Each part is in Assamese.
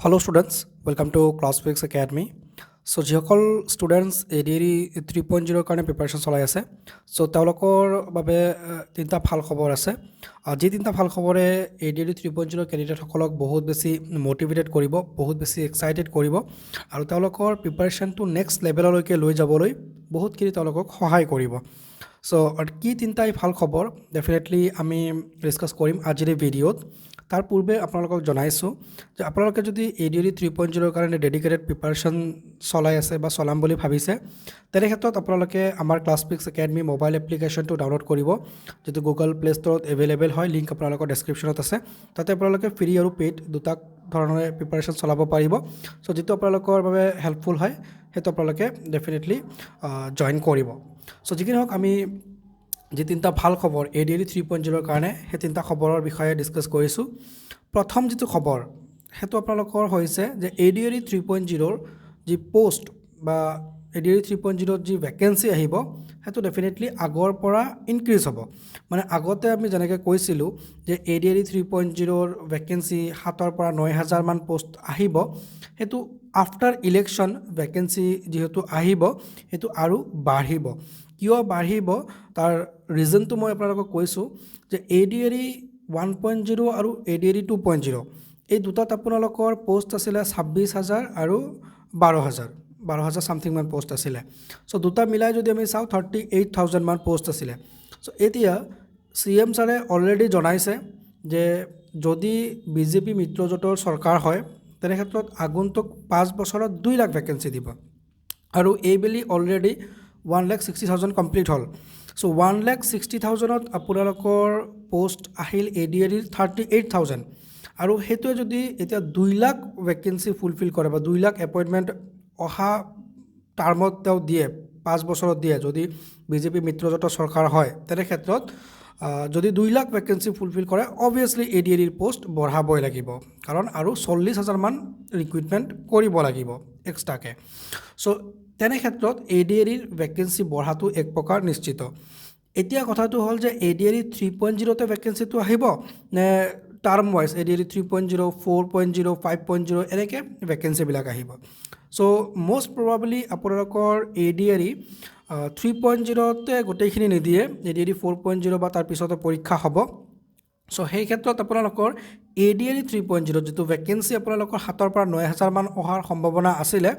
Hello students, welcome to ClassFix Academy. So যিসকল ষ্টুডেণ্টছ ADRE 3.0 কাৰণে প্ৰিপাৰেশ্যন চলাই আছে চ' তেওঁলোকৰ বাবে তিনিটা ভাল খবৰ আছে। যি তিনিটা ভাল খবৰে ADRE 3.0 কেণ্ডিডেটসকলক বহুত বেছি মটিভেটেড কৰিব, বহুত বেছি এক্সাইটেড কৰিব আৰু তেওঁলোকৰ প্ৰিপাৰেশ্যনটো নেক্সট লেভেললৈকে লৈ যাবলৈ বহুতখিনি তেওঁলোকক সহায় কৰিব। চ' কি তিনিটাই ভাল খবৰ ডেফিনেটলি আমি ডিছকাছ কৰিম আজিৰ এই ভিডিঅ'ত। তাৰ পূৰ্বে আপোনালোকক জনাইছোঁ যে আপোনালোকে যদি ADRE 3.0 কাৰণে ডেডিকেটেড প্ৰিপাৰেশ্যন চলাই আছে বা চলাম বুলি ভাবিছে তেনে ক্ষেত্ৰত আপোনালোকে আমাৰ ক্লাছফিক্স একাডেমি মোবাইল এপ্লিকেশ্যনটো ডাউনলোড কৰিব, যিটো গুগল প্লে ষ্টৰত এভেইলেবল হয়। লিংক আপোনালোকৰ ডেছক্ৰিপশ্যনত আছে। তাতে আপোনালোকে ফ্ৰী আৰু পেইড দুটা ধৰণে প্ৰিপাৰেশ্যন চলাব পাৰিব। চ' যিটো আপোনালোকৰ বাবে হেল্পফুল হয় সেইটো আপোনালোকে ডেফিনেটলি জইন কৰিব। চ' যিকি নহওক আমি যি তিনিটা ভাল খবৰ ADRE 3.0 কাৰণে সেই তিনিটা খবৰৰ বিষয়ে ডিছকাছ কৰিছোঁ। প্ৰথম যিটো খবৰ সেইটো আপোনালোকৰ হৈছে যে ADRE 3.0 যি পোষ্ট বা ADRE 3.0 যি ভেকেঞ্চি আহিব সেইটো ডেফিনেটলি আগৰ পৰা ইনক্ৰিজ হ'ব। মানে আগতে আমি যেনেকৈ কৈছিলোঁ যে ADRE 3.0ৰ ভেকেঞ্চি 7,000 পৰা 9,000 মান পোষ্ট আহিব, সেইটো আফটাৰ ইলেকশ্যন ভেকেঞ্চি যিহেতু আহিব সেইটো আৰু বাঢ়িব। কিয় বাঢ়িব তাৰ ৰিজনটো মই আপোনালোকক কৈছোঁ যে ADRE 1.0 আৰু ADRE 2.0 এই দুটাত আপোনালোকৰ পোষ্ট আছিলে 26,000 আৰু 12,000 চামথিং মান পোষ্ট আছিলে। চ' দুটা মিলাই যদি আমি চাওঁ 38,000 মান পোষ্ট আছিলে। চ' এতিয়া CM ছাৰে অলৰেডি জনাইছে যে যদি BJP মিত্ৰজোঁটৰ চৰকাৰ হয় তেনে ক্ষেত্ৰত আগন্তুক 5 বছৰত 2 লাখ ভেকেঞ্চি দিব আৰু এইবেলি অলৰেডি 1,60,000 কমপ্লিট হ'ল। চ' 1,60,000ত আপোনালোকৰ পোষ্ট আহিল ADRE 38,000 আৰু সেইটোৱে যদি এতিয়া 2 লাখ ভেকেঞ্চি ফুলফিল কৰে বা 2 লাখ এপইণ্টমেণ্ট অহা টাৰ্মত তেওঁ দিয়ে, 5 বছৰত দিয়ে যদি BJP মিত্ৰজোঁটৰ চৰকাৰ হয় তেনে ক্ষেত্ৰত যদি 2 লাখ ভেকেঞ্চি ফুলফিল কৰে অবভিয়াছলি ADREৰ পোষ্ট বঢ়াবই লাগিব, কাৰণ আৰু 40,000 মান ৰিক্ৰুইটমেণ্ট কৰিব লাগিব এক্সট্ৰাকৈ। চ' তেনে ক্ষেত্ৰত ADREৰ ভেকেঞ্চি বঢ়াটো এক প্ৰকাৰ নিশ্চিত। এতিয়া কথাটো হ'ল যে ADRE 3.0তে ভেকেঞ্চিটো আহিব নে টাৰ্ম ৱাইজ ADRE 3.0, 4.0, 5.0 এনেকৈ ভেকেঞ্চিবিলাক আহিব। চ' মষ্ট প্ৰবাবলি আপোনালোকৰ ADRE 3.0তে গোটেইখিনি নিদিয়ে, ADRE 4.0 বা তাৰপিছতে পৰীক্ষা হ'ব। চ' সেই ক্ষেত্ৰত আপোনালোকৰ ADRE 3.0 যিটো ভেকেঞ্চি আপোনালোকৰ 7,000 পৰা 9,000 মান অহাৰ সম্ভাৱনা আছিলে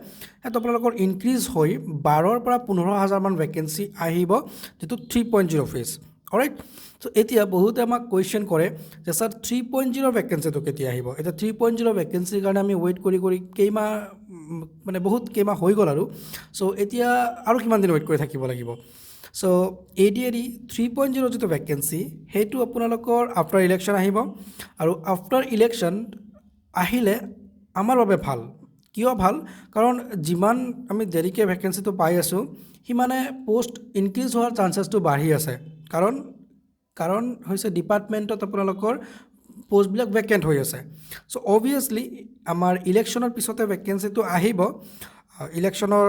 সেইটো আপোনালোকৰ ইনক্ৰিজ হৈ 12,000 পৰা 15,000 মান ভেকেঞ্চি আহিব, যিটো 3.0 ফেজ। অলৰাইট। চ' এতিয়া বহুতে আমাক কুৱেশ্যন কৰে যে ছাৰ 3.0 ভেকেঞ্চিটো কেতিয়া আহিব। এতিয়া 3.0 ভেকেঞ্চিৰ কাৰণে আমি ৱেইট কৰি বহুত কেইমাহ হৈ গ'ল আৰু। চ' এতিয়া আৰু কিমান দিন ৱেইট কৰি থাকিব লাগিব। চ' ADRE 3.0 যিটো ভেকেঞ্চি সেইটো আপোনালোকৰ আফটাৰ ইলেকশ্যন আহিব আৰু আফটাৰ ইলেকশ্যন আহিলে আমাৰ বাবে ভাল। কিয় ভাল? কাৰণ যিমান আমি দেৰিকৈ ভেকেঞ্চিটো পাই আছোঁ সিমানে পোষ্ট ইনক্ৰিজ হোৱাৰ চান্সেছটো বাঢ়ি আছে। কাৰণ হৈছে ডিপাৰ্টমেণ্টত আপোনালোকৰ পোষ্টবিলাক ভেকেণ্ট হৈ আছে। চ' অবভিয়াছলি আমাৰ ইলেকশ্যনৰ পিছতে ভেকেঞ্চিটো আহিব। ইলেকশ্যনৰ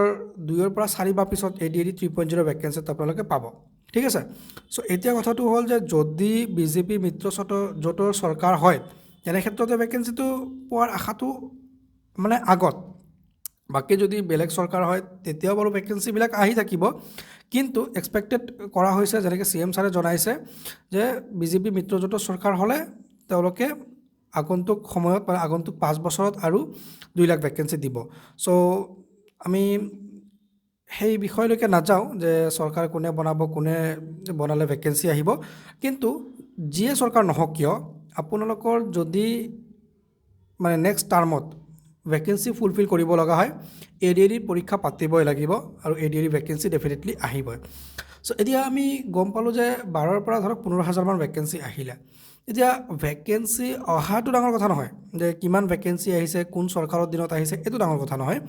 2 পৰা 4 মাহ পিছত ADRE 3.0 ভেকেঞ্চিটো আপোনালোকে পাব। ঠিক আছে। চ' এতিয়া কথাটো হ'ল যে যদি BJP মিত্ৰজোঁটৰ চৰকাৰ হয় তেনে ক্ষেত্ৰতে ভেকেঞ্চিটো পোৱাৰ আশাটো মানে আগত। বাকী যদি বেলেগ চৰকাৰ হয় তেতিয়াও বাৰু ভেকেঞ্চিবিলাক আহি থাকিব, কিন্তু এক্সপেক্টেড কৰা হৈছে যেনেকৈ CM ছাৰে জনাইছে যে BJP মিত্ৰজোঁটৰ চৰকাৰ হ'লে তেওঁলোকে আগন্তুক সময়ত মানে আগন্তুক 5 বছৰত আৰু 2 লাখ ভেকেঞ্চি দিব। চ' আমি সেই বিষয়লৈকে নাযাওঁ যে চৰকাৰ কোনে বনালে ভেকেঞ্চি আহিব, কিন্তু যিয়ে চৰকাৰ নহওক কিয় আপোনালোকৰ যদি মানে নেক্সট টাৰ্মত ভেকেঞ্চি ফুলফিল কৰিব লগা হয় ADRE পৰীক্ষা পাতিবই লাগিব আৰু ADRE ভেকেঞ্চি ডেফিনেটলি আহিবই। চ' এতিয়া আমি গম পালোঁ যে 12,000 পৰা ধৰক 15,000 মান ভেকেঞ্চি আহিলে। এতিয়া ভেকেঞ্চি অহাটো ডাঙৰ কথা নহয়, যে কিমান ভেকেঞ্চি আহিছে কোন চৰকাৰৰ দিনত আহিছে এইটো ডাঙৰ কথা নহয়।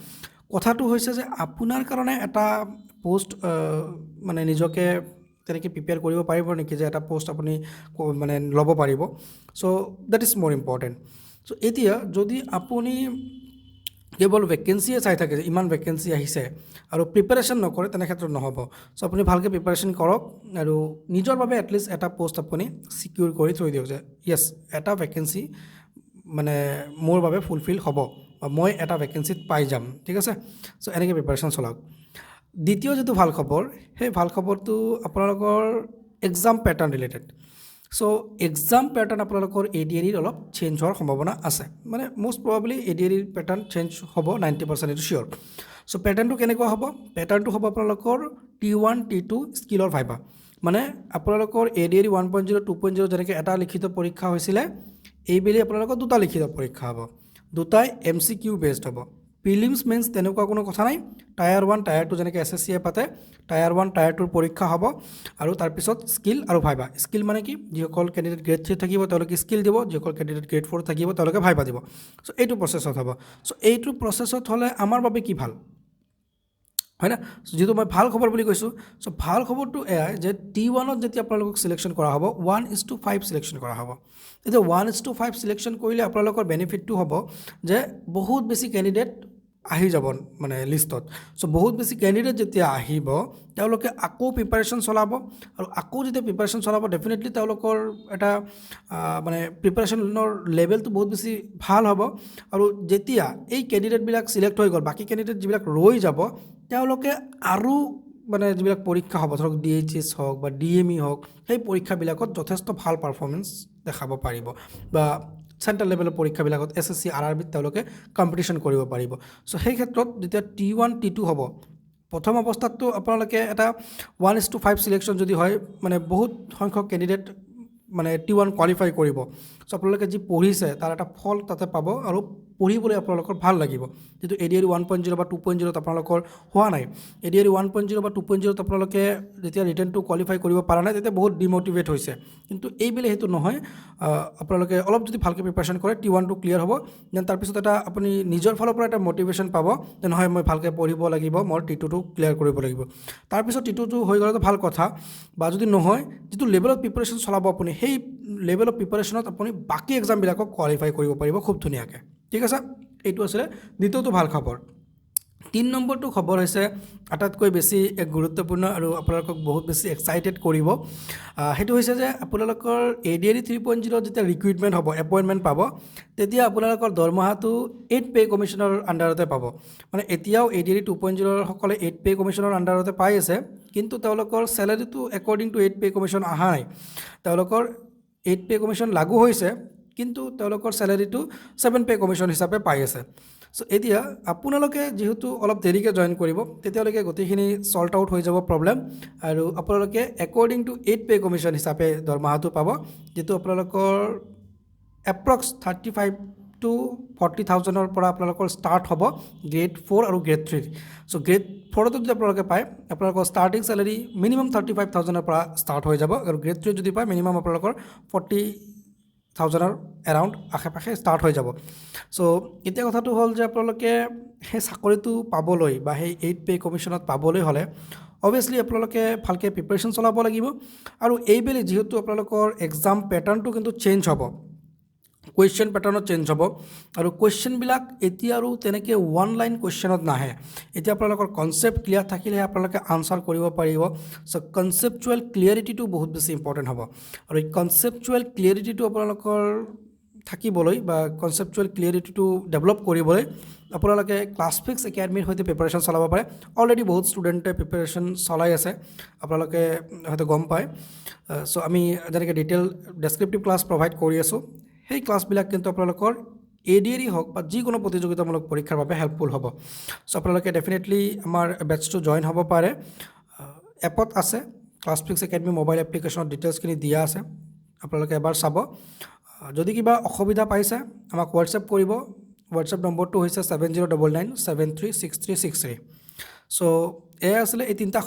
কথাটো হৈছে যে আপোনাৰ কাৰণে এটা পোষ্ট মানে নিজকে তেনেকৈ প্ৰিপেয়াৰ কৰিব পাৰিব নেকি যে এটা পোষ্ট আপুনি মানে ল'ব পাৰিব। চ' দেট ইজ মোৰ ইম্পৰ্টেণ্ট। চ' এতিয়া যদি আপুনি কেৱল ভেকেঞ্চিয়ে চাই থাকে যে ইমান ভেকেঞ্চি আহিছে আৰু প্ৰিপাৰেশ্যন নকৰে তেনে ক্ষেত্ৰত নহ'ব। চ' আপুনি ভালকৈ প্ৰিপাৰেশ্যন কৰক আৰু নিজৰ বাবে এটলিষ্ট এটা পোষ্ট আপুনি চিকিউৰ কৰি থৈ দিয়ক যে য়েছ এটা ভেকেঞ্চি মানে মোৰ বাবে ফুলফিল হ'ব বা মই এটা ভেকেঞ্চিত পাই যাম ঠিক আছে চ' এনেকৈ প্ৰিপাৰেশ্যন চলাওক দ্বিতীয় যিটো ভাল খবৰ সেই ভাল খবৰটো আপোনালোকৰ এক্সাম পেটাৰ্ণ ৰিলেটেড চ' এক্সাম পেটাৰ্ণ আপোনালোকৰ ADREৰ অলপ চেঞ্জ হোৱাৰ সম্ভাৱনা আছে মানে মষ্ট প্ৰবাবলি ADREৰ পেটাৰ্ণ চেঞ্জ হ'ব 90% এইটো চিয়'ৰ চ' পেটাৰ্ণটো কেনেকুৱা হ'ব পেটাৰ্ণটো হ'ব আপোনালোকৰ T1 T2 স্কিলৰ ভাইবা মানে আপোনালোকৰ ADRE 1.0 2.0 যেনেকৈ এটা লিখিত পৰীক্ষা হৈছিলে এইবেলি আপোনালোকৰ দুটা লিখিত পৰীক্ষা হ'ব দুটাই MCQ বেছড হ'ব প্ৰিলিমছ মেইনছ তেনেকুৱা কোনো কথা নাই টায়াৰ 1 টায়াৰ 2 যেনেকৈ SSCয়ে পাতে টায়াৰ 1 টায়াৰ 2ৰ পৰীক্ষা হ'ব আৰু তাৰপিছত স্কিল আৰু ভাইবা স্কিল মানে কি যিসকল কেণ্ডিডেট গ্ৰেড 3 থাকিব তেওঁলোকে স্কিল দিব যিসকল কেণ্ডিডেট গ্ৰেড 4 থাকিব তেওঁলোকে ভাইবা দিব চ' এইটো প্ৰচেছত হ'ব চ' এইটো প্ৰচেছত হ'লে আমাৰ বাবে কি ভাল হয় না যেটো মই ভাল খবৰ বুলি কৈছোঁ চ' ভাল খবৰটো এয়াই যে T1ত যেতিয়া আপোনালোকক সিলেকশ্যন কৰা হ'ব 1:5 সিলেকশ্যন কৰা হ'ব এতিয়া 1:5 সিলেকশ্যন কৰিলে আপোনালোকৰ বেনিফিটটো হ'ব যে বহুত বেছি কেণ্ডিডেট আহি যাব মানে লিষ্টত চ' বহুত বেছি কেণ্ডিডেট যেতিয়া আহিব তেওঁলোকে আকৌ প্ৰিপাৰেশ্যন চলাব আৰু আকৌ যেতিয়া প্ৰিপাৰেশ্যন চলাব ডেফিনেটলি তেওঁলোকৰ এটা মানে প্ৰিপাৰেশ্যনৰ লেভেলটো বহুত বেছি ভাল হ'ব আৰু যেতিয়া এই কেণ্ডিডেটবিলাক চিলেক্ট হৈ গ'ল বাকী কেণ্ডিডেট যিবিলাক ৰৈ যাব তেওঁলোকে আৰু মানে যিবিলাক পৰীক্ষা হ'ব ধৰক DHS হওক বা DME হওক সেই পৰীক্ষাবিলাকত যথেষ্ট ভাল পাৰফৰ্মেঞ্চ দেখাব পাৰিব বা চেণ্ট্ৰেল লেভেলৰ পৰীক্ষাবিলাকত SSC RRBত তেওঁলোকে কম্পিটিশ্যন কৰিব পাৰিব চ' সেই ক্ষেত্ৰত যেতিয়া T1 T2 হ'ব প্ৰথম অৱস্থাততো আপোনালোকে এটা 1:5 সিলেকশ্যন যদি হয় মানে বহুত সংখ্যক কেণ্ডিডেট মানে T1 কোৱালিফাই কৰিব চ' আপোনালোকে যি পঢ়িছে তাৰ এটা ফল তাতে পাব আৰু পঢ়িবলৈ আপোনালোকৰ ভাল লাগিব যিটো ADRE 1.0 বা 2.0 আপোনালোকৰ হোৱা নাই ADRE 1.0 বা 2.0 আপোনালোকে যেতিয়া ৰিটেনটো কোৱালিফাই কৰিব পৰা নাই তেতিয়া বহুত ডিমোটিভেট হৈছে কিন্তু এইবেলি সেইটো নহয় আপোনালোকে অলপ যদি ভালকৈ প্ৰিপাৰেশ্যন কৰে T1টো ক্লিয়াৰ হ'ব দেন তাৰপিছত এটা আপুনি নিজৰ ফালৰ পৰা এটা মটিভেশ্যন পাব যে নহয় মই ভালকৈ পঢ়িব লাগিব মই T2টো ক্লিয়াৰ কৰিব লাগিব তাৰপিছত T2টো হৈ গ'লেতো ভাল কথা বা যদি নহয় যিটো লেভেলত প্ৰিপাৰেশ্যন চলাব আপুনি সেই লেভেল অফ প্ৰিপাৰেশ্যনত আপুনি বাকী এক্সামবিলাকক কোৱালিফাই কৰিব পাৰিব খুব ধুনীয়াকৈ ঠিক আছে এইটো আছিলে দ্বিতীয়টো ভাল খবৰ 3 নম্বৰটো খবৰ হৈছে আটাইতকৈ বেছি এক গুৰুত্বপূৰ্ণ আৰু আপোনালোকক বহুত বেছি এক্সাইটেড কৰিব সেইটো হৈছে যে আপোনালোকৰ ADRE 3.0 যেতিয়া ৰিক্ৰুইটমেণ্ট হ'ব এপইণ্টমেণ্ট পাব তেতিয়া আপোনালোকৰ দৰমহাটো 8 পে কমিশ্যনৰ আণ্ডাৰতে পাব মানে এতিয়াও ADRE 2.0 সকলে 8 পে কমিশ্যনৰ আণ্ডাৰতে পাই আছে কিন্তু তেওঁলোকৰ চেলাৰীটো একৰ্ডিং টু 8 পে কমিশ্যন অহা নাই তেওঁলোকৰ 8 পে কমিশ্যন লাগু হৈছে কিন্তু তেওঁলোকৰ চেলাৰীটো 7 পে কমিশ্যন হিচাপে পাই আছে চ' এতিয়া আপোনালোকে যিহেতু অলপ দেৰিকৈ জইন কৰিব তেতিয়ালৈকে গোটেইখিনি চল্ট আউট হৈ যাব প্ৰব্লেম আৰু আপোনালোকে একৰ্ডিং টু 8 পে কমিশ্যন হিচাপে দৰমহাটো পাব যিটো আপোনালোকৰ এপ্ৰক্স 35 to 40,000ৰ পৰা আপোনালোকৰ ষ্টাৰ্ট হ'ব গ্ৰেড 4 আৰু গ্ৰেড 3 চ' গ্ৰেড 4ত যদি আপোনালোকে পায় আপোনালোকৰ ষ্টাৰ্টিং চেলাৰী মিনিমাম 35,000ৰ পৰা ষ্টাৰ্ট হৈ যাব আৰু গ্ৰেড 3 যদি পায় মিনিমাম আপোনালোকৰ 40,000ৰ এৰাউণ্ড আশে পাশে ষ্টাৰ্ট হৈ যাব চ' এতিয়া কথাটো হ'ল যে আপোনালোকে সেই চাকৰিটো পাবলৈ বা সেই 8 পে কমিশ্যনত পাবলৈ হ'লে অবভিয়াছলি আপোনালোকে ভালকৈ প্ৰিপাৰেশ্যন চলাব লাগিব আৰু এইবেলি যিহেতু আপোনালোকৰ এক্সাম পেটাৰ্ণটো কিন্তু চেঞ্জ হ'ব কুৱেশ্যন পেটাৰ্ণত চেঞ্জ হ'ব আৰু কুৱেশ্যনবিলাক এতিয়া আৰু তেনেকৈ ওৱান লাইন কুৱেশ্যনত নাহে এতিয়া আপোনালোকৰ কনচেপ্ট ক্লিয়াৰ থাকিলেহে আপোনালোকে আনচাৰ কৰিব পাৰিব চ' কনচেপ্টুৱেল ক্লিয়াৰিটিটো বহুত বেছি ইম্পৰ্টেণ্ট হ'ব আৰু এই কনচেপ্টুৱেল ক্লিয়াৰিটিটো আপোনালোকৰ থাকিবলৈ বা কনচেপ্টুৱেল ক্লিয়াৰিটিটো ডেভেলপ কৰিবলৈ আপোনালোকে ক্লাছফিক্স একাডেমীৰ সৈতে প্ৰিপাৰেশ্যন চলাব পাৰে অলৰেডি বহুত ষ্টুডেণ্টে প্ৰিপাৰেশ্যন চলাই আছে আপোনালোকে হয়তো গম পায় চ' আমি যেনেকৈ ডিটেইল ডেছক্ৰিপটিভ ক্লাছ প্ৰভাইড কৰি আছোঁ সেই ক্লাছবিলাক কিন্তু আপোনালোকৰ ADRE হওক বা যিকোনো প্ৰতিযোগিতামূলক পৰীক্ষাৰ বাবে হেল্পফুল হ'ব চ' আপোনালোকে ডেফিনেটলি আমাৰ বেটছটো জইন হ'ব পাৰে এপত আছে ক্লাছফিক্স একাডেমী মোবাইল এপ্লিকেশ্যনত ডিটেইলছখিনি দিয়া আছে আপোনালোকে এবাৰ চাব যদি কিবা অসুবিধা পাইছে আমাক হোৱাটছএপ কৰিব হোৱাটছএপ নম্বৰটো হৈছে 7099736363 চ' এয়া আছিলে এই তিনিটা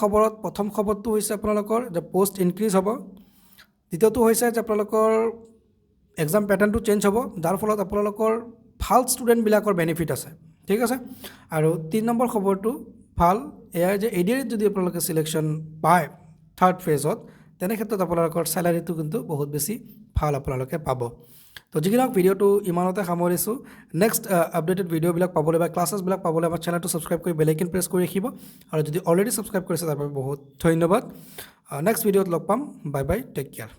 খবৰত প্ৰথম খবৰটো হৈছে আপোনালোকৰ যে পষ্ট ইনক্ৰিজ হ'ব দ্বিতীয়টো হৈছে যে আপোনালোকৰ এক্সাম পেটাৰ্ণটো চেঞ্জ হ'ব যাৰ ফলত আপোনালোকৰ ভাল ষ্টুডেণ্টবিলাকৰ বেনিফিট আছে ঠিক আছে আৰু 3 নম্বৰ খবৰটো ভাল এয়াই যে ADREত যদি আপোনালোকে চিলেকশ্যন পায় থাৰ্ড ফেজত তেনে ক্ষেত্ৰত আপোনালোকৰ চেলাৰীটো কিন্তু বহুত বেছি ভাল আপোনালোকে পাব তো যিবিলাক ভিডিঅ'টো ইমানতে সামৰিছোঁ নেক্সট আপডেটেড ভিডিঅ'বিলাক পাবলৈ বা ক্লাছেছবিলাক পাবলৈ আমাৰ চেনেলটো ছাবস্ক্ৰাইব কৰি বেল আইকন প্ৰেছ কৰি ৰাখিব আৰু যদি অলৰেডি ছাবস্ক্ৰাইব কৰিছে তাৰ বাবে বহুত ধন্যবাদ নেক্সট ভিডিঅ'ত লগ পাম বাই বাই টেক কেয়াৰ